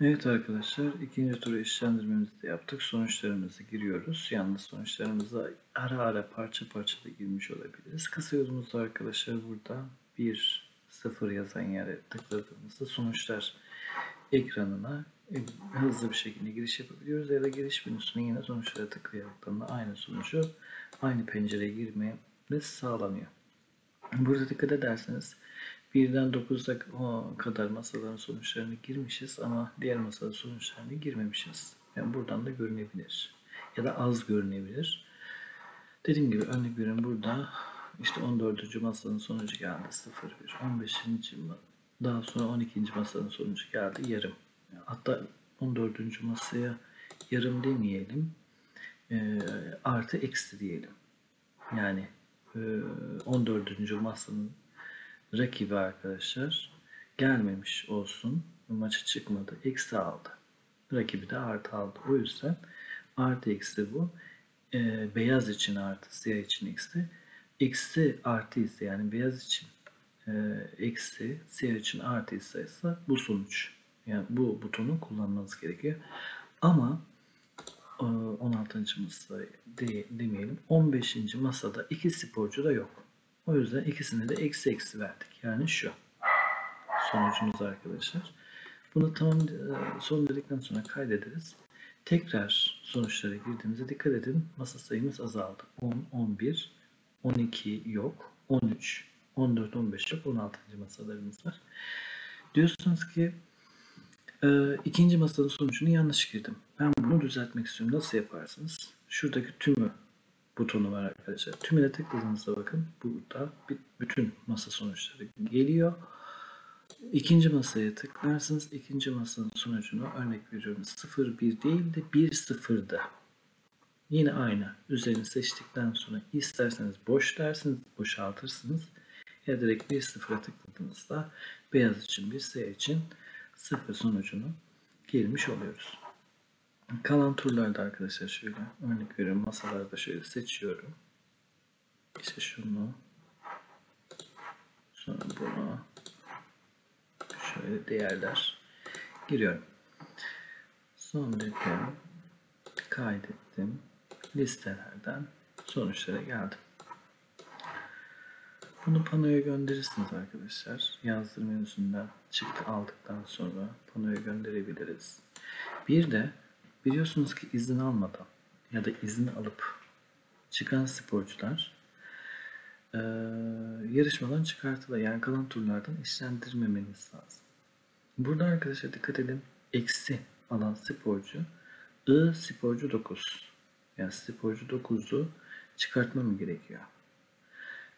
Evet arkadaşlar, ikinci turu işlemlerimizi de yaptık. Sonuçlarımızı giriyoruz. Yalnız sonuçlarımıza ara ara parça parça da girmiş olabiliriz. Kısa yolumuzda arkadaşlar burada 1, 0 yazan yere tıkladığımızda sonuçlar ekranına hızlı bir şekilde giriş yapabiliyoruz. Ya da giriş menüsüne yine sonuçlara tıklayaraktan da aynı sonucu aynı pencereye girmemiz sağlanıyor. Burada dikkat ederseniz 1'den 9'a kadar masaların sonuçlarını girmişiz ama diğer masaların sonuçlarını girmemişiz. Yani buradan da görünebilir. Ya da az görünebilir. Dediğim gibi örnek veriyorum, burada işte 14. masanın sonucu geldi 0-1. 15. daha sonra 12. masanın sonucu geldi yarım. Hatta 14. masaya yarım demeyelim. Artı eksi diyelim. Yani 14. masanın rakibi arkadaşlar gelmemiş olsun. Maça çıkmadı. Eksi aldı. Rakibi de artı aldı. O yüzden artı eksi bu. Beyaz için artı, siyah için eksi. Eksi artı ise, yani beyaz için eksi, siyah için artı ise bu sonuç. Yani bu butonu kullanmanız gerekiyor. Ama 16. masa demeyelim. 15. masada iki sporcu da yok. O yüzden ikisine de eksi eksi verdik. Yani şu sonucumuz arkadaşlar. Bunu tamam son dedikten sonra kaydederiz. Tekrar sonuçlara girdiğimizde dikkat edin. Masa sayımız azaldı. 10, 11, 12 yok. 13, 14, 15 yok. 16. masalarımız var. Diyorsunuz ki ikinci masanın sonucunu yanlış girdim. Ben bunu düzeltmek istiyorum. Nasıl yaparsınız? Şuradaki tümü butonu var arkadaşlar. Tümüne tıkladığınızda bakın burada bütün masa sonuçları geliyor. İkinci masaya tıklarsınız. İkinci masanın sonucunu örnek veriyorum 0-1 değil de 1-0'da. Yine aynı. Üzerini seçtikten sonra isterseniz boş dersiniz, boşaltırsınız. Ya direkt 1-0'a tıkladığınızda beyaz için 1, siyah için 0 sonucunu girmiş oluyoruz. Kalan turlarda arkadaşlar şöyle örnek veriyorum, masalarda şöyle seçiyorum. İşte şunu, sonra bunu, şöyle değerler giriyorum. Son dedim, kaydettim. Listelerden sonuçlara geldim. Bunu panoya gönderirsiniz arkadaşlar. Yazdır menüsünden çıktı aldıktan sonra panoya gönderebiliriz. Bir de biliyorsunuz ki izin almadan ya da izin alıp çıkan sporcular yarışmadan çıkartılır. Yani kalan turlardan işlendirmemeniz lazım. Burada arkadaşlar dikkat edin. Eksi alan sporcu sporcu 9. Yani sporcu 9'u çıkartmam gerekiyor.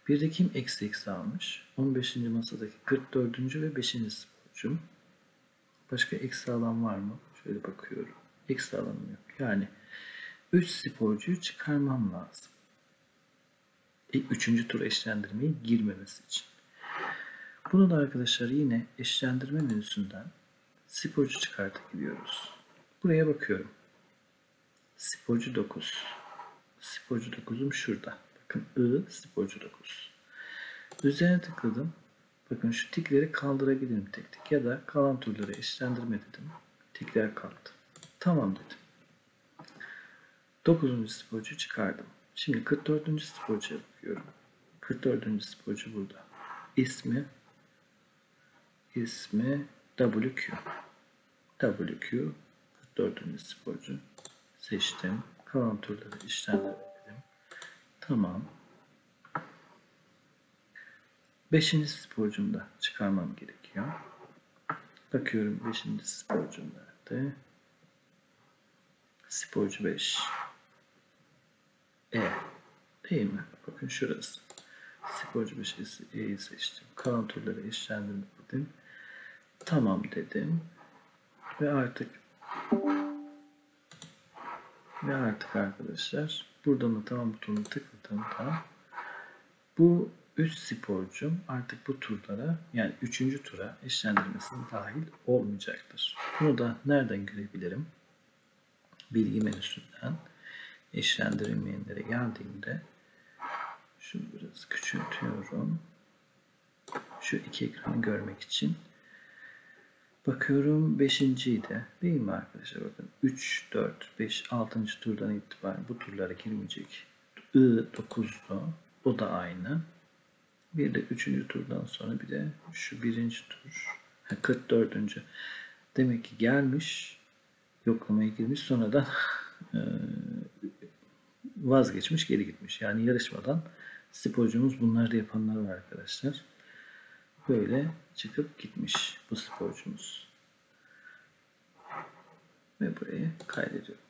Bir de kim eksi eksi almış? 15. masadaki 44. ve 5. sporcum. Başka eksi alan var mı? Şöyle bakıyorum. Eksi alanım yok. Yani 3 sporcuyu çıkarmam lazım. 3. tur eşlendirmeye girmemesi için. Bunu da arkadaşlar yine eşlendirme menüsünden sporcu çıkartıp gidiyoruz. Buraya bakıyorum. Sporcu 9. Sporcu 9'um şurada. Bakın sporcu 9. Üzerine tıkladım. Bakın şu tikleri kaldırabilirim tek tek ya da kalan turları eşlendirme dedim. Tikler kalktı. Tamam dedim. 9. sporcuyu çıkardım. Şimdi 44. sporcuya bakıyorum. 44. sporcu burada. İsmi WQ. WQ 44. sporcu. Seçtim. Kalan turları işlemledim. Tamam. 5. sporcumu da çıkarmam gerekiyor. Bakıyorum 5. sporcum nerede? Sporcu 5. Değil mi? Bakın şurası. Sporcu 5'i seçtim. Kalan turları işlemledim. Tamam dedim. Ve artık arkadaşlar buradan da tamam butonunu tıkladığımda bu 3 sporcum artık bu turlara, yani 3. tura eşlendirmesine dahil olmayacaktır. Bunu da nereden görebilirim? Bilgi menüsünden eşlendirilmeyenlere geldiğimde şunu biraz küçültüyorum. Şu iki ekranı görmek için. Bakıyorum 5.'ydi. Değil mi arkadaşlar? Bakın 3, 4, 5, 6. turdan itibaren bu turlara girmeyecek. I 9'du. O da aynı. Bir de 3. turdan sonra bir de şu 1. tur. 44. Demek ki gelmiş. Yoklamaya girmiş. Sonra da vazgeçmiş, geri gitmiş. Yani yarışmadan sporcumuz, bunları da yapanlar var arkadaşlar. Böyle çıkıp gitmiş bu sporcumuz. Ve burayı kaydediyorum.